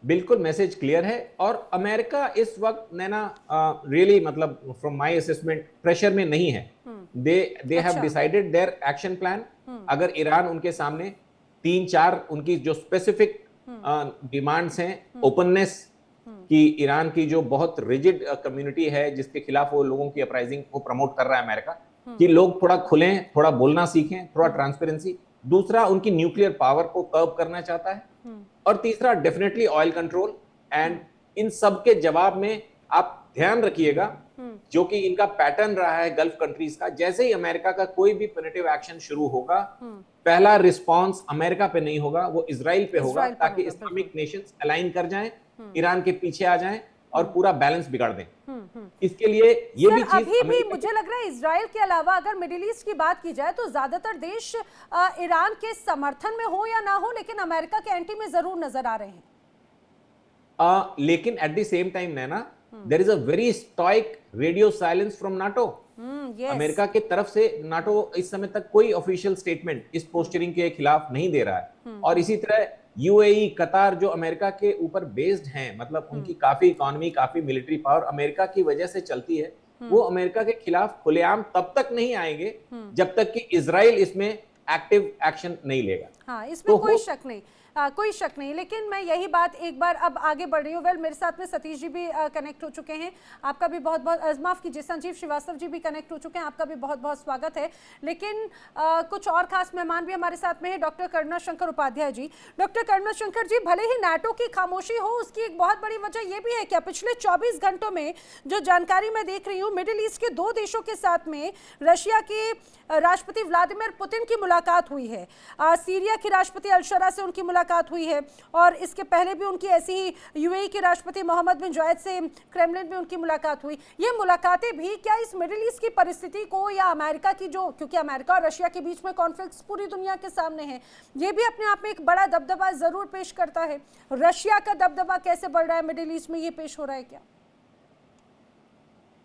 बिल्कुल message clear है। और अमेरिका इस वक्त नैना रियली मतलब फ्रॉम माय असेसमेंट प्रेशर में नहीं है। दे हैव अच्छा। Decided their action plan. अगर ईरान उनके सामने 3-4 उनकी जो स्पेसिफिक डिमांड्स हैं, ओपननेस कि ईरान की जो बहुत रिजिड कम्युनिटी है जिसके खिलाफ वो लोगों की अपराइजिंग को प्रमोट कर रहा है अमेरिका, कि लोग थोड़ा खुलें, थोड़ा बोलना सीखें, थोड़ा ट्रांसपेरेंसी। दूसरा, उनकी न्यूक्लियर पावर को कर्व करना चाहता है। और तीसरा, definitely oil control. And in सब के जवाब में आप ध्यान रखिएगा, जो कि इनका पैटर्न रहा है गल्फ कंट्रीज का, जैसे ही अमेरिका का कोई भी पॉजिटिव एक्शन शुरू होगा, पहला रिस्पांस अमेरिका पे नहीं होगा, वो इजराइल पे होगा, ताकि इस्लामिक नेशंस अलाइन कर जाएं, ईरान के पीछे आ जाएं और पूरा बैलेंस बिगाड़ दें। इसके लिए ये भी चीज अभी भी मुझे लग रहा है इजराइल के अलावा अगर मिडिल ईस्ट की बात की जाए तो ज्यादातर देश ईरान के समर्थन में हो या ना हो, लेकिन अमेरिका के एंटी में जरूर नजर आ रहे हैं। लेकिन at the same time Naina, there is a very stoic radio silence from NATO. America की तरफ से नाटो इस समय तक कोई ऑफिशियल स्टेटमेंट इस पोस्चरिंग के खिलाफ नहीं दे रहा है। और इसी तरह यूएई, कतार, जो अमेरिका के ऊपर बेस्ड हैं, मतलब उनकी काफी इकोनॉमी, काफी मिलिट्री पावर अमेरिका की वजह से चलती है, वो अमेरिका के खिलाफ खुलेआम तब तक नहीं आएंगे जब तक कि इजराइल इसमें एक्टिव एक्शन नहीं लेगा। हाँ, इसमें कोई शक नहीं, कोई शक नहीं। लेकिन मैं यही बात एक बार अब आगे बढ़ रही हूँ। वेल, मेरे साथ में सतीश जी भी कनेक्ट हो चुके हैं, आपका भी बहुत बहुत माफ कीजिए, संजीव श्रीवास्तव जी भी कनेक्ट हो चुके हैं, आपका भी बहुत बहुत स्वागत है। लेकिन कुछ और खास मेहमान भी हमारे साथ में है, डॉक्टर करुणा शंकर उपाध्याय जी। डॉक्टर करुणा शंकर जी, भले ही नाटो की खामोशी हो, उसकी एक बहुत बड़ी वजह यह भी है कि पिछले 24 घंटों में जो जानकारी मैं देख रही हूँ, मिडिल ईस्ट के 2 देशों के साथ में रशिया के राष्ट्रपति व्लादिमीर पुतिन की मुलाकात हुई है, सीरिया की राष्ट्रपति अल-शरा से उनकी मुलाकात हुई है, और इसके पहले भी उनकी ऐसी ही यूएई के राष्ट्रपति मोहम्मद बिन जायद से क्रेमलिन में उनकी मुलाकात हुई। ये मुलाकातें भी क्या इस मिडिल ईस्ट की परिस्थिति को, या अमेरिका की जो, क्योंकि अमेरिका और रशिया के बीच में कॉन्फ्लिक्ट्स पूरी दुनिया के सामने है, ये भी अपने आप में एक बड़ा दबदबा जरूर पेश करता है। रशिया का दबदबा कैसे बढ़ रहा है मिडिल ईस्ट में, ये पेश हो रहा है क्या?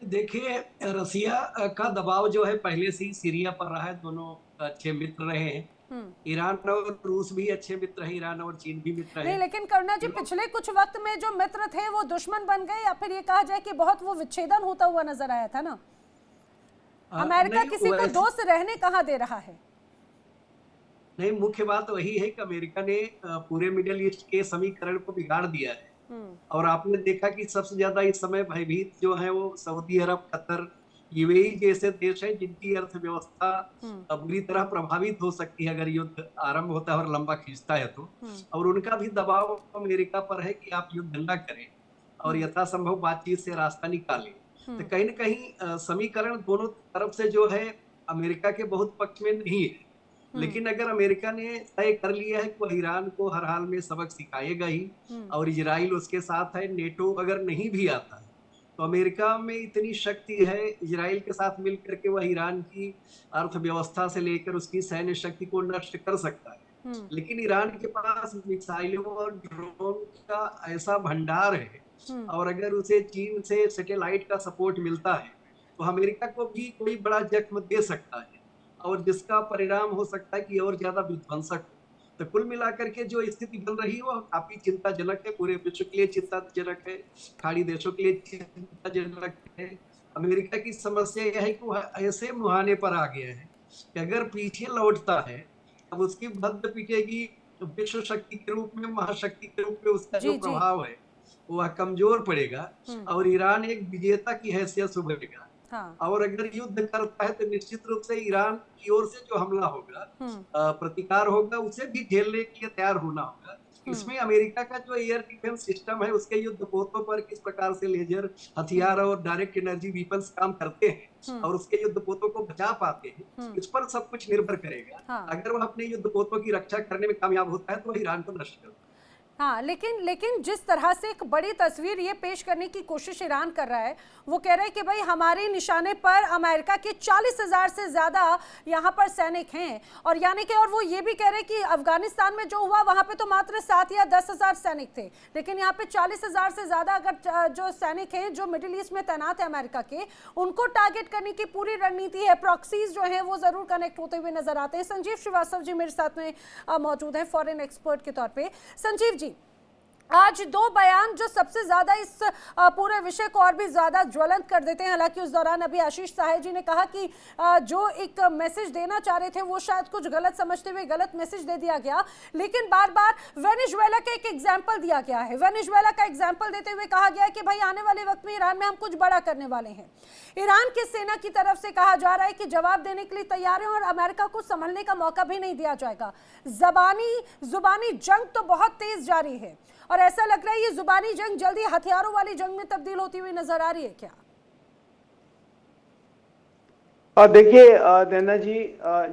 देखिए, रसिया का दबाव जो है पहले से ही सीरिया पर रहा है। दोनों अच्छे मित्र रहे हैं। ईरान और रूस भी अच्छे मित्र हैं, ईरान और चीन भी मित्र हैं। नहीं, लेकिन करुणा जी, पिछले कुछ वक्त में जो मित्र थे वो दुश्मन बन गए, या फिर ये कहा जाए कि बहुत वो विच्छेदन होता हुआ नजर आया था ना। अमेरिका किसी को दोस्त रहने कहाँ दे रहा है? नहीं, मुख्य बात वही है कि अमेरिका ने पूरे मिडिल ईस्ट के समीकरण को बिगाड़ दिया है। और आपने देखा कि सबसे ज्यादा इस समय भयभीत जो है वो सऊदी अरब, कतर, यूएई जैसे देश हैं, जिनकी अर्थव्यवस्था बुरी तरह प्रभावित हो सकती है अगर युद्ध आरंभ होता है और लंबा खींचता है तो। और उनका भी दबाव अमेरिका पर है कि आप युद्ध न करें और यथासंभव बातचीत से रास्ता निकालें। तो कहीं न कहीं समीकरण दोनों तरफ से जो है अमेरिका के बहुत पक्ष में नहीं है। लेकिन अगर अमेरिका ने तय कर लिया है कि वह ईरान को हर हाल में सबक सिखाएगा ही, और इजराइल उसके साथ है, नेटो अगर नहीं भी आता है तो अमेरिका में इतनी शक्ति है इजराइल के साथ मिलकर के वह ईरान की अर्थव्यवस्था से लेकर उसकी सैन्य शक्ति को नष्ट कर सकता है। लेकिन ईरान के पास मिसाइलों और ड्रोन का ऐसा भंडार है, और अगर उसे चीन से सैटेलाइट का सपोर्ट मिलता है तो अमेरिका को भी कोई बड़ा जख्म दे सकता है, और जिसका परिणाम हो सकता है कि और ज्यादा विध्वंसक हो। तो कुल मिलाकर के जो स्थिति बन रही है वो काफी चिंताजनक है, पूरे विश्व के लिए चिंताजनक है, खाड़ी देशों के लिए चिंताजनक है। अमेरिका की समस्या यह है कि वह ऐसे मुहाने पर आ गया है कि अगर पीछे लौटता है अब उसकी भद्द पिटेगी। विश्व शक्ति के रूप में, महाशक्ति के रूप में उसका जो प्रभाव है वह कमजोर पड़ेगा, और ईरान एक विजेता की हैसियत से उभरेगा। और अगर युद्ध करता है तो निश्चित रूप से ईरान की ओर से जो हमला होगा, प्रतिकार होगा, उसे भी झेलने के लिए तैयार होना होगा। इसमें अमेरिका का जो एयर डिफेंस सिस्टम है, उसके युद्धपोतों पर किस प्रकार से लेजर हथियार और डायरेक्ट एनर्जी वेपन्स काम करते हैं और उसके युद्धपोतों को बचा पाते हैं, इस पर सब कुछ निर्भर करेगा। अगर वह अपने युद्धपोतों की रक्षा करने में कामयाब होता है तो वह ईरान को नष्ट करता है। हाँ, लेकिन जिस तरह से एक बड़ी तस्वीर ये पेश करने की कोशिश ईरान कर रहा है, वो कह रहा है कि भाई हमारे निशाने पर अमेरिका के 40,000 से ज़्यादा यहाँ पर सैनिक हैं, और यानी कि और वो ये भी कह रहे हैं कि अफगानिस्तान में जो हुआ वहाँ पे तो मात्र 7 या 10,000 सैनिक थे, लेकिन यहाँ पे 40,000 से ज़्यादा अगर जो सैनिक हैं जो मिडिल ईस्ट में तैनात है अमेरिका के, उनको टारगेट करने की पूरी रणनीति है। प्रॉक्सीज जो है वो ज़रूर कनेक्ट होते हुए नजर आते हैं। संजीव श्रीवास्तव जी मेरे साथ में मौजूद हैं फॉरेन एक्सपर्ट के तौर पर। संजीव जी, आज दो बयान जो सबसे ज्यादा इस पूरे विषय को और भी ज्यादा ज्वलंत कर देते हैं। हालांकि उस दौरान अभी आशीष सहाय जी ने कहा कि जो एक मैसेज देना चाह रहे थे वो शायद कुछ गलत समझते हुए गलत मैसेज दे दिया गया, लेकिन बार बार वेनेजुएला का एक एग्जाम्पल दिया गया है। वेनेजुएला का एग्जाम्पल देते हुए कहा गया है कि भाई आने वाले वक्त में ईरान में हम कुछ बड़ा करने वाले हैं। ईरान की सेना की तरफ से कहा जा रहा है कि जवाब देने के लिए तैयार है और अमेरिका को संभलने का मौका भी नहीं दिया जाएगा। जुबानी जंग तो बहुत तेज जारी है और ऐसा लग रहा है ये जुबानी जंग जल्दी हथियारों वाली जंग में तब्दील होती हुई नजर आ रही है क्या? देखिए नैना जी,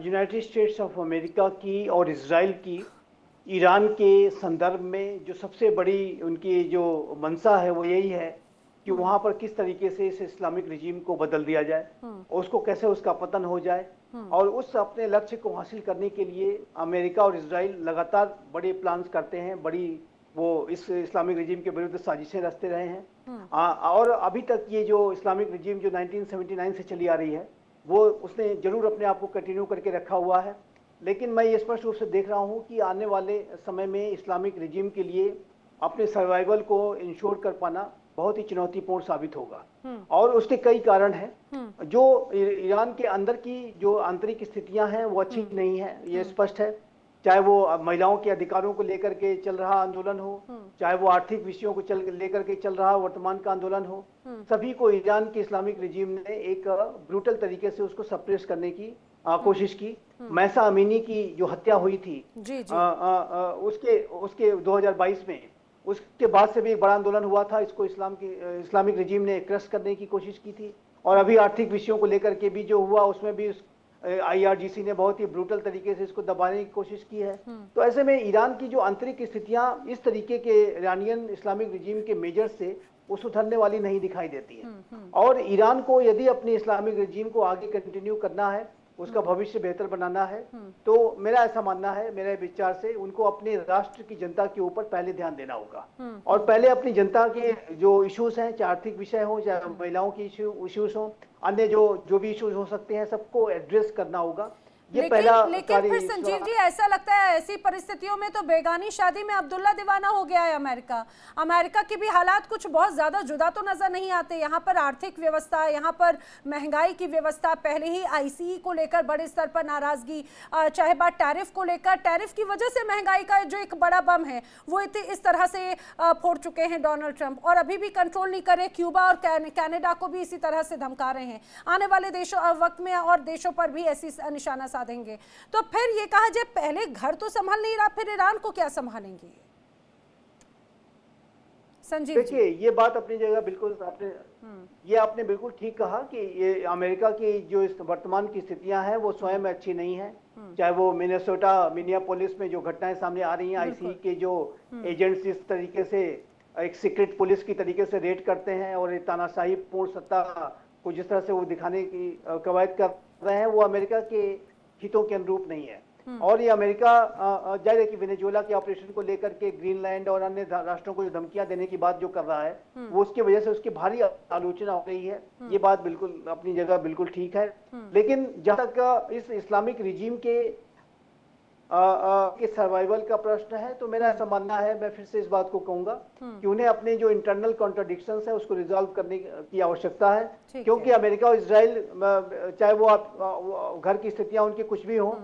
यूनाइटेड स्टेट्स ऑफ अमेरिका की और इजराइल की ईरान के संदर्भ में जो सबसे बड़ी उनकी जो मंशा है वो यही है कि वहां पर किस तरीके से इस इस्लामिक रिजीम को बदल दिया जाए, उसको कैसे उसका पतन हो जाए। और उस अपने लक्ष्य को हासिल करने के लिए अमेरिका और इजराइल लगातार बड़े प्लान्स करते हैं, बड़ी वो इस इस्लामिक रिजीम के विरुद्ध साजिशें रचते रहे हैं। और अभी तक ये जो इस्लामिक रिजीम जो 1979 से चली आ रही है वो उसने जरूर अपने आप को कंटिन्यू करके रखा हुआ है, लेकिन मैं ये स्पष्ट रूप से देख रहा हूँ कि आने वाले समय में इस्लामिक रिजीम के लिए अपने सर्वाइवल को इंश्योर कर पाना बहुत ही चुनौतीपूर्ण साबित होगा। और उसके कई कारण हैं। जो ईरान के अंदर की जो आंतरिक स्थितियां हैं वो अच्छी नहीं है, ये स्पष्ट है। चाहे वो महिलाओं के अधिकारों को लेकर के चल रहा आंदोलन हो, चाहे वो आर्थिक विषयों को लेकर के चल रहा वर्तमान का आंदोलन हो, सभी को ईरान के इस्लामिक रिजीम ने एक ब्रूटल तरीके से उसको सप्रेस करने की कोशिश की। महसा अमीनी की जो हत्या हुई थी उसके 2022 में, उसके बाद से भी एक बड़ा आंदोलन हुआ था। इसको इस्लामिक रिजीम ने क्रश करने की कोशिश की थी। और अभी आर्थिक विषयों को लेकर के भी जो हुआ उसमें भी IRGC ने बहुत ही ब्रूटल तरीके से इसको दबाने की कोशिश की है। तो ऐसे में ईरान की जो आंतरिक स्थितियां इस तरीके के ईरानियन इस्लामिक रिजीम के मेजर से वो सुधरने वाली नहीं दिखाई देती है। और ईरान को यदि अपनी इस्लामिक रिजीम को आगे कंटिन्यू करना है, उसका भविष्य बेहतर बनाना है, तो मेरा ऐसा मानना है, मेरे विचार से उनको अपने राष्ट्र की जनता के ऊपर पहले ध्यान देना होगा। और पहले अपनी जनता के जो इश्यूज हैं, चाहे आर्थिक विषय हो, चाहे महिलाओं की इश्यूज हो, अन्य जो भी इश्यूज हो सकते हैं, सबको एड्रेस करना होगा। लेकिन फिर संजीव जी ऐसा लगता है ऐसी परिस्थितियों में तो बेगानी शादी में अब्दुल्ला दीवाना हो गया है अमेरिका के भी हालात कुछ बहुत ज्यादा जुदा तो नजर नहीं आते। यहाँ पर आर्थिक व्यवस्था, यहाँ पर महंगाई की व्यवस्था, पहले ही ICE को लेकर बड़े स्तर पर नाराजगी, चाहे बात टैरिफ को लेकर, टैरिफ की वजह से महंगाई का जो एक बड़ा बम है वो इस तरह से फोड़ चुके हैं डोनाल्ड ट्रंप, और अभी भी कंट्रोल नहीं करे। क्यूबा और कनाडा को भी इसी तरह से धमका रहे हैं। आने वाले देशों वक्त में और देशों पर भी ऐसी निशाना देंगे। तो फिर ये कहा जाए पहले घर तो संभाल नहीं रहा, फिर ईरान को क्या संभालेंगे? संजीव देखिए, ये बात अपनी जगह बिल्कुल आपने बिल्कुल ठीक कहा कि ये अमेरिका की जो इस वर्तमान की स्थितियां हैं वो स्वयं में अच्छी नहीं है। चाहे वो मिनियापोलिस में जो घटनाएं सामने आ रही हैं, ICE के जो एजेंट्स इस तरीके से एक सीक्रेट पुलिस की तरीके से रेड करते हैं और तानाशाही पूर्ण सत्ता को जिस तरह से वो दिखाने की कवायद कर रहे हैं, वो अमेरिका के हितों के अनुरूप नहीं है। और ये अमेरिका जाहिर है कि वेनेजुएला के ऑपरेशन को लेकर के ग्रीनलैंड और अन्य राष्ट्रों को जो धमकियां देने की बात जो कर रहा है वो उसकी वजह से उसकी भारी आलोचना हो रही है। ये बात बिल्कुल अपनी जगह बिल्कुल ठीक है। लेकिन जहां तक इस इस्लामिक रिजीम के सर्वाइवल का प्रश्न है, तो मेरा ऐसा मानना है, मैं फिर से इस बात को कहूंगा कि उन्हें अपने जो इंटरनल कॉन्ट्राडिक्शंस है उसको रिजॉल्व करने की आवश्यकता है। क्योंकि अमेरिका और इजराइल, चाहे वो आप घर की स्थितियां उनकी कुछ भी हो,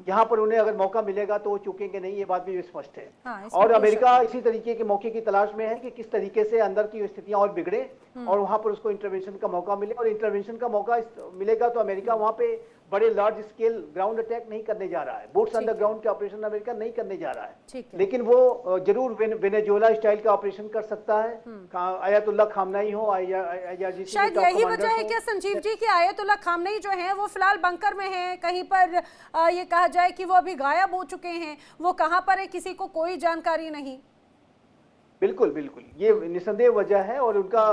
यहाँ पर उन्हें अगर मौका मिलेगा तो वो चूकेंगे नहीं, ये बात भी स्पष्ट है। और अमेरिका इसी तरीके के मौके की तलाश में है कि किस तरीके से अंदर की स्थितियां और बिगड़े और वहां पर उसको इंटरवेंशन का मौका मिले। और इंटरवेंशन का मौका मिलेगा तो अमेरिका वहां पे बड़े लार्ज स्केल ग्राउंड अटैक नहीं करने जा रहा है, बूट्स ऑन द ग्राउंड के ऑपरेशन अमेरिका नहीं करने जा रहा है, लेकिन वो जरूर वेनेजुएला स्टाइल का ऑपरेशन कर सकता है। आयतुल्ला खामनेई हो, IRGC, शायद यही वजह है क्या संजीव जी कि आयतुल्ला खामनेई जो है वो फिलहाल बंकर में है, कहीं पर ये कहा जाए कि वो अभी गायब हो चुके हैं, वो कहां पर है किसी को कोई जानकारी नहीं। बिल्कुल बिल्कुल, ये निसंदेह वजह है और उनका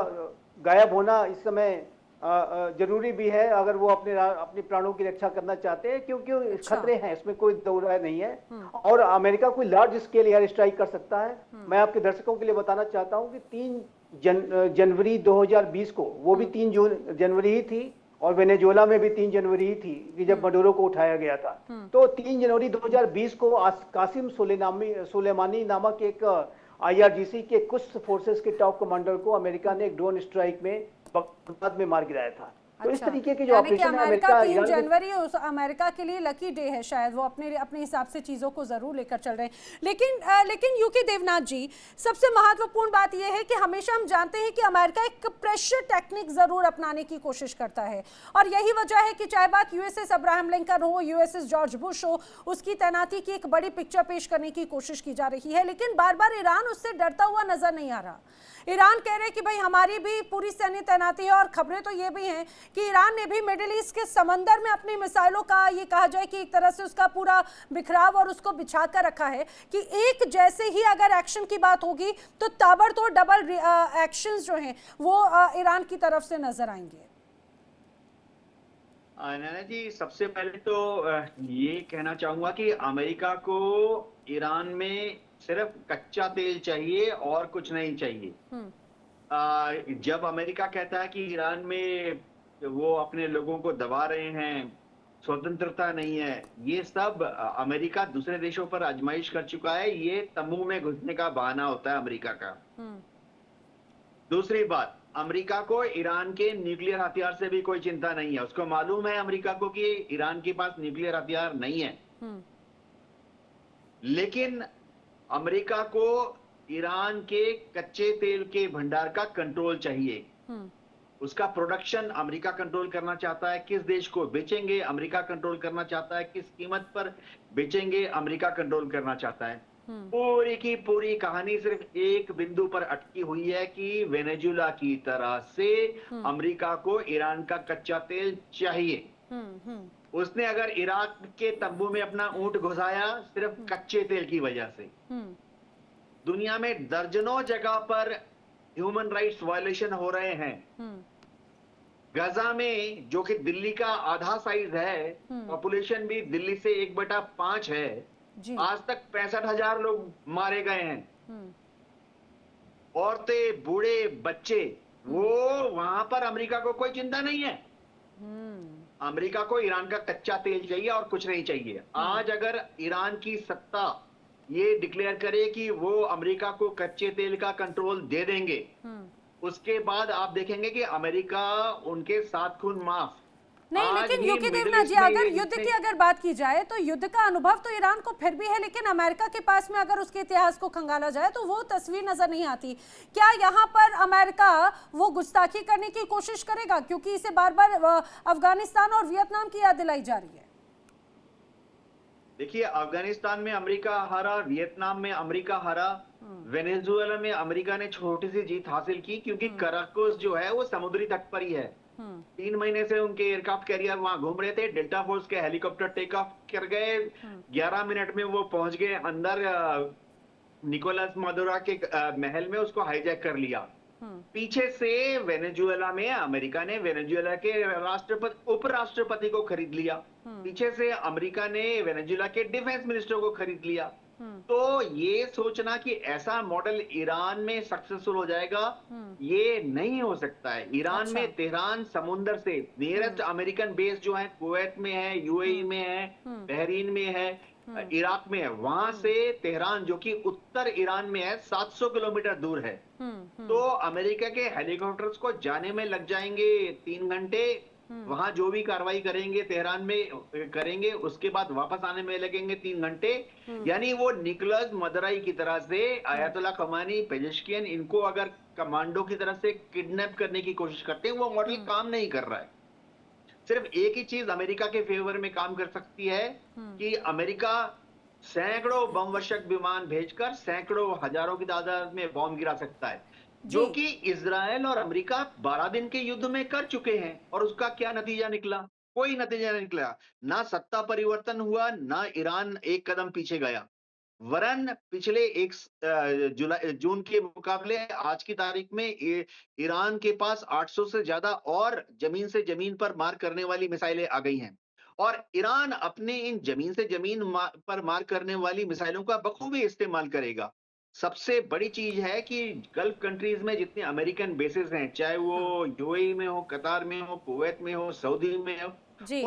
गायब होना इस समय जरूरी भी है अगर वो अपने प्राणों की रक्षा करना चाहते हैं, क्योंकि खतरे हैं, इसमें कोई दो राय नहीं है। और अमेरिका कोई लार्ज स्केल एयर स्ट्राइक कर सकता है। मैं आपके दर्शकों के लिए बताना चाहता हूं कि 3 जनवरी 2020 को, वो भी 3 जनवरी ही थी, और वेनेजुएला में भी 3 जनवरी ही थी कि जब मडूरो को उठाया गया था। तो 3 जनवरी 2020 को कासिम सुलेमानी नामक एक IRGC के कुछ फोर्सेस के टॉप कमांडर को अमेरिका ने एक ड्रोन स्ट्राइक में बगदाद में मार गिराया था। तो इस तरीके के जो यानी कि ऑपरेशन है अमेरिका अमेरिका 3 ईरान जनवरी उस अमेरिका के लिए लकी डे है, शायद वो अपने हिसाब से चीज़ों को ज़रूर लेकर चल रहे हैं। लेकिन यूके देवनाथ जी, सबसे महत्वपूर्ण बात यह है कि हमेशा हम जानते हैं कि अमेरिका एक प्रेशर टेक्निक ज़रूर अपनाने की कोशिश करता है, और यही वजह है कि चाहे बात USS अब्राहम लिंकन हो, USS जॉर्ज बुश हो, उसकी तैनाती की एक बड़ी पिक्चर पेश करने की कोशिश की जा रही है, लेकिन बार बार ईरान उससे डरता हुआ नजर नहीं आ रहा। ईरान कह रहे कि भाई हमारी भी पूरी सैन्य तैनाती है, और खबरें तो ये भी हैं कि ईरान ने भी मिडिल ईस्ट के समंदर में अपनी मिसाइलों का, ये कहा जाए कि एक तरह से उसका पूरा बिखराव और उसको बिछा कर रखा है कि एक जैसे ही अगर एक्शन की बात होगी तो ताबड़तोड़ डबल एक्शंस जो हैं वो ईरान की तरफ से नजर आएंगे। नैना जी, सबसे पहले तो ये कहना चाहूंगा कि अमेरिका को ईरान में सिर्फ कच्चा तेल चाहिए और कुछ नहीं चाहिए। जब अमेरिका कहता है कि ईरान में वो अपने लोगों को दबा रहे हैं, स्वतंत्रता नहीं है, ये सब अमेरिका दूसरे देशों पर आजमाइश कर चुका है। ये तंबू में घुसने का बहाना होता है अमेरिका का। दूसरी बात, अमेरिका को ईरान के न्यूक्लियर हथियार से भी कोई चिंता नहीं है। उसको मालूम है अमेरिका को कि ईरान के पास न्यूक्लियर हथियार नहीं है, लेकिन अमेरिका को ईरान के कच्चे तेल के भंडार का कंट्रोल चाहिए। उसका प्रोडक्शन अमेरिका कंट्रोल करना चाहता है, किस देश को बेचेंगे अमेरिका कंट्रोल करना चाहता है, किस कीमत पर बेचेंगे अमेरिका कंट्रोल करना चाहता है। पूरी की पूरी कहानी सिर्फ एक बिंदु पर अटकी हुई है कि वेनेजुला की तरह से अमेरिका को ईरान का कच्चा तेल चाहिए। उसने अगर इराक के तंबू में अपना ऊंट घुसाया सिर्फ कच्चे तेल की वजह से। दुनिया में दर्जनों जगह पर ह्यूमन राइट्स वायलेशन हो रहे हैं। गजा में, जो कि दिल्ली का आधा साइज है, पॉपुलेशन भी दिल्ली से 1/5 है, आज तक 65,000 लोग मारे गए हैं। औरतें, बूढ़े, बच्चे, वो वहां पर अमेरिका को कोई चिंता नहीं है। अमेरिका को ईरान का कच्चा तेल चाहिए और कुछ नहीं चाहिए। आज अगर ईरान की सत्ता ये डिक्लेयर करे कि वो अमेरिका को कच्चे तेल का कंट्रोल दे देंगे, उसके बाद आप देखेंगे कि अमेरिका उनके साथ खून माफ। नहीं, लेकिन यूके देवनाथ जी, अगर युद्ध की अगर बात की जाए तो युद्ध का अनुभव तो ईरान को फिर भी है, लेकिन अमेरिका के पास में अगर उसके इतिहास को खंगाला जाए तो वो तस्वीर नजर नहीं आती। क्या यहाँ पर अमेरिका वो गुस्ताखी करने की कोशिश करेगा, क्योंकि इसे बार बार अफगानिस्तान और वियतनाम की याद दिलाई जा रही है? देखिए, अफगानिस्तान में अमेरिका हारा, वियतनाम में अमेरिका हारा, वेनेजुएला में अमेरिका ने छोटी सी जीत हासिल की, क्योंकि कराकोस जो है वो समुद्री तट पर ही है। 3 महीने से उनके एयरक्राफ्ट कैरियर वहां घूम रहे थे। डेल्टा फोर्स के हेलीकॉप्टर टेक ऑफ कर गए, 11 मिनट में वो पहुंच गए अंदर निकोलस मादुरो के महल में, उसको हाईजैक कर लिया। पीछे से वेनेजुएला में अमेरिका ने वेनेजुएला के उपराष्ट्रपति को खरीद लिया। पीछे से अमेरिका ने वेनेजुएला के डिफेंस मिनिस्टर को खरीद लिया। तो ये सोचना कि ऐसा मॉडल ईरान में सक्सेसफुल हो जाएगा, ये नहीं हो सकता है। ईरान में तेहरान समुंदर से नियरेस्ट अमेरिकन बेस जो है कुवैत में है, यूएई में है, बहरीन में है, इराक में है। वहां से तेहरान, जो कि उत्तर ईरान में है, 700 किलोमीटर दूर है। तो अमेरिका के हेलीकॉप्टर्स को जाने में लग जाएंगे 3 घंटे, वहां जो भी कार्रवाई करेंगे तेहरान में करेंगे, उसके बाद वापस आने में लगेंगे 3 घंटे। यानी वो निकोलस मदुरो की तरह से आयतुल्ला खमेनी, पेजेश्कियन, इनको अगर कमांडो की तरह से किडनैप करने की कोशिश करते हैं, वो मॉडल काम नहीं कर रहा है। सिर्फ एक ही चीज अमेरिका के फेवर में काम कर सकती है कि अमेरिका सैकड़ों बम वर्षक विमान भेजकर सैकड़ों हजारों की तादाद में बॉम्ब गिरा सकता है, जो कि इजराइल और अमेरिका 12 दिन के युद्ध में कर चुके हैं। और उसका क्या नतीजा निकला? कोई नतीजा नहीं निकला। ना सत्ता परिवर्तन हुआ, ना ईरान एक कदम पीछे गया। वरन पिछले जून के मुकाबले आज की तारीख में ईरान के पास 800 से ज्यादा और जमीन से जमीन पर मार करने वाली मिसाइलें आ गई हैं। और ईरान अपने इन जमीन से जमीन पर मार करने वाली मिसाइलों का बखूबी इस्तेमाल करेगा। सबसे बड़ी चीज है कि गल्फ कंट्रीज में जितने अमेरिकन बेसेस हैं, चाहे वो यूएई में हो, कतार में हो, कुवैत में हो, सऊदी में हो,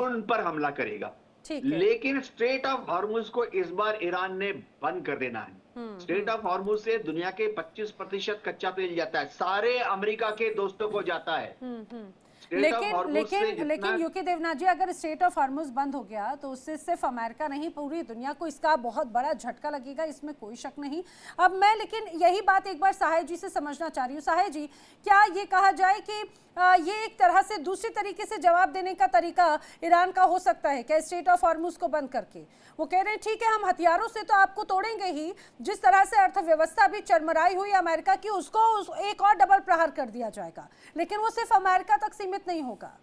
उन पर हमला करेगा। लेकिन स्ट्रेट ऑफ हॉर्मुज को इस बार ईरान ने बंद कर देना है। स्ट्रेट ऑफ हॉर्मुज से दुनिया के 25% कच्चा तेल जाता है, सारे अमेरिका के दोस्तों को जाता है। लेकिन यूके देवनाथ जी, अगर स्ट्रेट ऑफ हॉर्मुज बंद हो गया तो उससे सिर्फ अमेरिका नहीं पूरी दुनिया को इसका बहुत बड़ा झटका लगेगा, इसमें कोई शक नहीं। अब मैं लेकिन यही बात एक बार साहे जी से समझना चाह रही हूँ। साहे जी, क्या ये कहा जाए कि ये एक तरह से दूसरी तरीके से जवाब देने का तरीका ईरान का हो सकता है क्या स्ट्रेट ऑफ हॉर्मुज को बंद करके? वो कह रहे हैं ठीक है, हम हथियारों से तो आपको तोड़ेंगे ही, जिस तरह से अर्थव्यवस्था भी चरमराई हुई अमेरिका की उसको एक और डबल प्रहार कर दिया जाएगा, लेकिन वो सिर्फ अमेरिका तक सीमित नहीं होगा।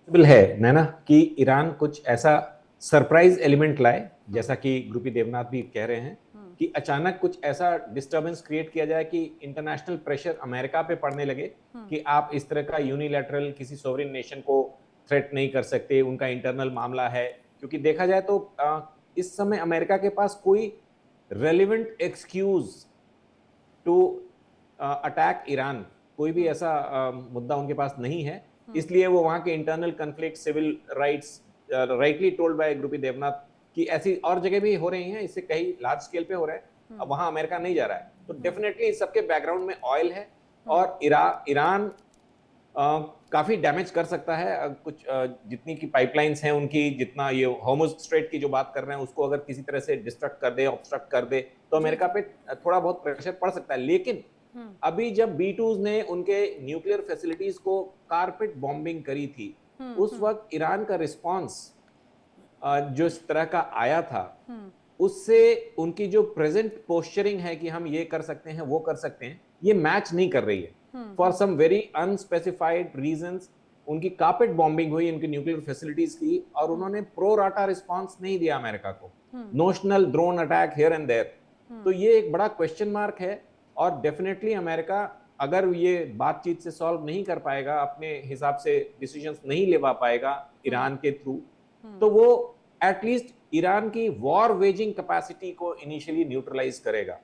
है नैना कि ईरान कुछ ऐसा सरप्राइज एलिमेंट लाए, जैसा कि ग्रुपी देवनाथ भी कह रहे हैं कि अचानक कुछ ऐसा डिस्टर्बेंस क्रिएट किया जाए कि इंटरनेशनल प्रेशर अमेरिका पे पड़ने लगे कि आप इस तरह का यूनिलैटरल किसी सोवरेन नेशन को थ्रेट नहीं कर सकते, उनका इंटरनल मामला है। क्योंकि देखा जाए तो इस समय अमेरिका के पास कोई relevant excuse to attack Iran, कोई भी ऐसा मुद्दा उनके पास नहीं है। इसलिए वो वहां के internal conflict, civil rights, rightly told by ग्रुपी देवनाथ कि ऐसी और जगह भी हो रही हैं, इससे कहीं लार्ज स्केल पे हो रहा है, अब वहां अमेरिका नहीं जा रहा है। तो डेफिनेटली सबके बैकग्राउंड में ऑयल है और ईरान काफी डैमेज कर सकता है। कुछ जितनी की पाइपलाइंस हैं उनकी, जितना ये हॉर्मुज स्ट्रेट की जो बात कर रहे हैं उसको अगर किसी तरह से डिस्ट्रक्ट कर दे, ऑब्स्ट्रक्ट कर दे, तो अमेरिका पे थोड़ा बहुत प्रेशर पड़ सकता है। लेकिन अभी जब B2s ने उनके न्यूक्लियर फैसिलिटीज को कारपेट बॉम्बिंग करी थी, उस वक्त ईरान का रिस्पॉन्स जो इस तरह का आया था, उससे उनकी जो प्रेजेंट पोस्चरिंग है कि हम ये कर सकते हैं, वो कर सकते हैं, ये मैच नहीं कर रही है। For some very unspecified reasons उनकी कारपेट बॉम्बिंग हुई उनकी न्यूक्लियर फैसिलिटीज की, और उन्होंने प्रो राटा रिस्पॉन्स नहीं दिया अमेरिका को, notional drone attack here and there. तो ये एक बड़ा क्वेश्चन मार्क है, और डेफिनेटली अमेरिका अगर ये बातचीत से सॉल्व नहीं कर पाएगा, अपने हिसाब से डिसीजंस नहीं ले पाएगा ईरान के थ्रू, तो वो एटलीस्ट ईरान की वॉर वेजिंग कैपेसिटी को इनिशियली न्यूट्रलाइज करेगा।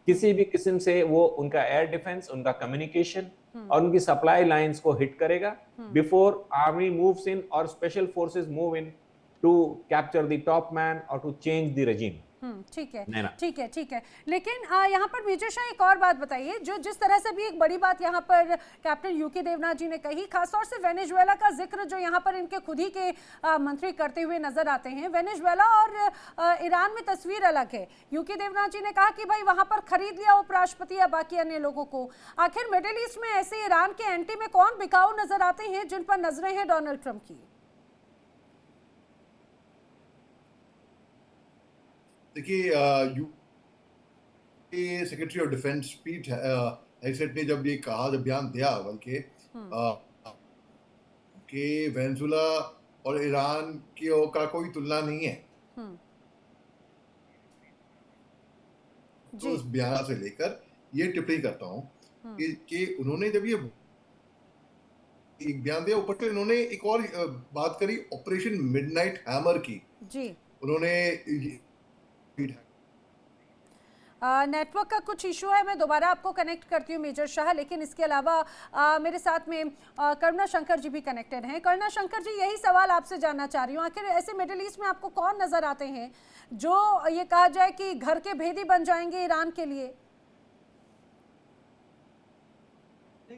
किसी भी किस्म से वो उनका एयर डिफेंस, उनका कम्युनिकेशन और उनकी सप्लाई लाइंस को हिट करेगा बिफोर आर्मी मूव्स इन और special forces move in to capture the top man और टू चेंज द रेजिम। ठीक है, ठीक है, ठीक है। लेकिन यहाँ पर मेजर शाह एक और बात बताइए, जो जिस तरह से भी एक बड़ी बात यहाँ पर कैप्टन यूके देवनाथ जी ने कही, खासतौर से वेनेजुएला का जिक्र जो यहाँ पर इनके खुद ही के मंत्री करते हुए नजर आते हैं। वेनेजुएला और ईरान में तस्वीर अलग है। यूके देवनाथ जी ने कहा कि भाई वहां पर खरीद लिया उपराष्ट्रपति या बाकी अन्य लोगों को। आखिर मिडिल ईस्ट में ऐसे ईरान के एंटी में कौन बिकाऊ नजर आते हैं जिन पर नजरें हैं डोनाल्ड ट्रंप की? देखिए, सेक्रेटरी ऑफ डिफेंस पीट हेगसेट ने जब ये कहा, जब बयान दिया बल्कि कि वेनेजुएला और ईरान का कोई तुलना नहीं है, तो उस बयान से लेकर ये टिप्पणी करता हूँ कि उन्होंने जब ये एक बयान दिया, ऊपर से इन्होंने एक और बात करी ऑपरेशन मिडनाइट हैमर की। जी उन्होंने नेटवर्क का कुछ इशू है, मैं दोबारा आपको कनेक्ट करती हूँ मेजर शाह। लेकिन इसके अलावा मेरे साथ में करुणा शंकर जी भी कनेक्टेड हैं। करुणा शंकर जी, यही सवाल आपसे जानना चाह रही हूँ, आखिर ऐसे मिडिल ईस्ट में आपको कौन नजर आते हैं जो ये कहा जाए कि घर के भेदी बन जाएंगे ईरान के लिए?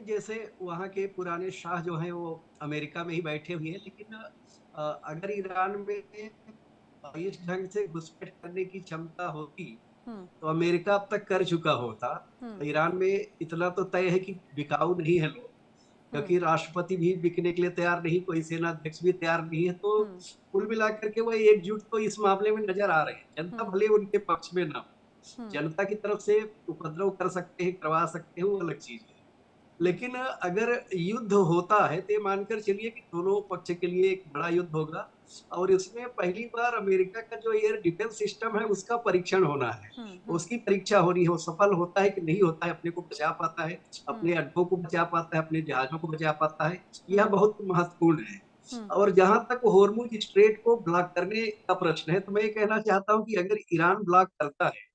जैसे वहाँ के पुराने शाह जो हैं वो अमेरिका में ही बैठे हुए हैं, लेकिन अगर ईरान में इस ढंग से घुसपैठ करने की क्षमता होती तो अमेरिका अब तक कर चुका होता। तो ईरान में इतना तो तय है कि बिकाऊ नहीं है लोग, क्योंकि राष्ट्रपति भी बिकने के लिए तैयार नहीं, कोई सेनाध्यक्ष भी तैयार नहीं है। तो कुल मिलाकर के वह एकजुट तो इस मामले में नजर आ रहे हैं। जनता भले उनके पक्ष में ना, जनता की तरफ से उपद्रव कर सकते हैं, करवा सकते हैं, वो अलग चीज है। लेकिन अगर युद्ध होता है तो मानकर चलिए कि दोनों पक्ष के लिए एक बड़ा युद्ध होगा, और इसमें पहली बार अमेरिका का जो एयर डिफेंस सिस्टम है उसका परीक्षण होना है, उसकी परीक्षा होनी है। वो सफल होता है कि नहीं होता है, अपने को बचा पाता है, अपने अड्डों को बचा पाता है, अपने जहाजों को बचा पाता है, यह बहुत महत्वपूर्ण है। और जहां तक हॉर्मुज स्ट्रेट को ब्लॉक करने का प्रश्न है, तो मैं कहना चाहता हूँ कि अगर ईरान ब्लॉक करता है,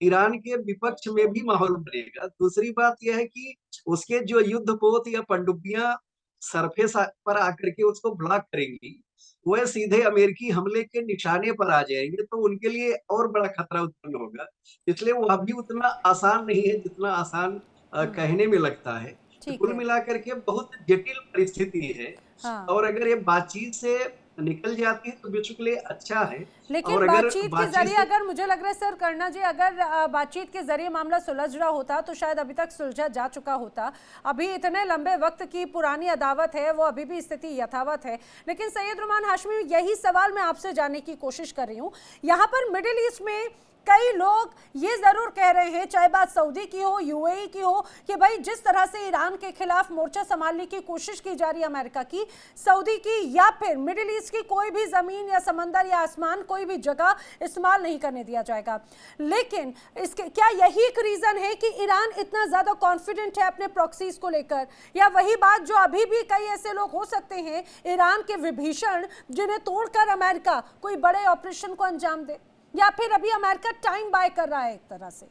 ईरान के विपक्ष में भी माहौल बनेगा। दूसरी बात यह है कि उसके जो युद्ध पोत या पनडुब्बियां सरफेस पर आकर के उसको ब्लॉक करेंगी, वह सीधे अमेरिकी हमले के निशाने पर आ जाएंगे, तो उनके लिए और बड़ा खतरा उत्पन्न होगा। इसलिए वह भी उतना आसान नहीं है जितना आसान कहने में लगता है। तो कुल मिलाकर के बहुत जटिल परिस्थिति है। हाँ। और अगर ये बातचीत से निकल जाती है तो विश्व के लिए अच्छा है। लेकिन और बातचीत के जरिए अगर, मुझे लग रहा है सर कर्णा जी, अगर बातचीत के जरिए मामला सुलझ रहा होता तो शायद अभी तक सुलझा जा चुका होता। अभी इतने लंबे वक्त की पुरानी अदावत है, वो अभी भी स्थिति यथावत है। लेकिन सैयद रुमान हाशमी, यही सवाल मैं आपसे जानने की कोशिश कर रही हूँ। यहाँ पर मिडिल ईस्ट में कई लोग ये जरूर कह रहे हैं, चाहे बात सऊदी की हो, यूएई की हो, कि भाई जिस तरह से ईरान के खिलाफ मोर्चा संभालने की कोशिश की जा रही है अमेरिका की, सऊदी की, या फिर मिडिल ईस्ट की कोई भी जमीन या समंदर या आसमान, कोई भी जगह इस्तेमाल नहीं करने दिया जाएगा। लेकिन इसके क्या यही एक रीजन है कि ईरान इतना ज्यादा कॉन्फिडेंट है अपने प्रॉक्सीज को लेकर, या वही बात जो अभी भी कई ऐसे लोग हो सकते हैं ईरान के विभीषण, जिन्हें तोड़कर अमेरिका कोई बड़े ऑपरेशन को अंजाम दे, या फिर अभी अमेरिका टाइम बाय कर रहा है एक तरह से?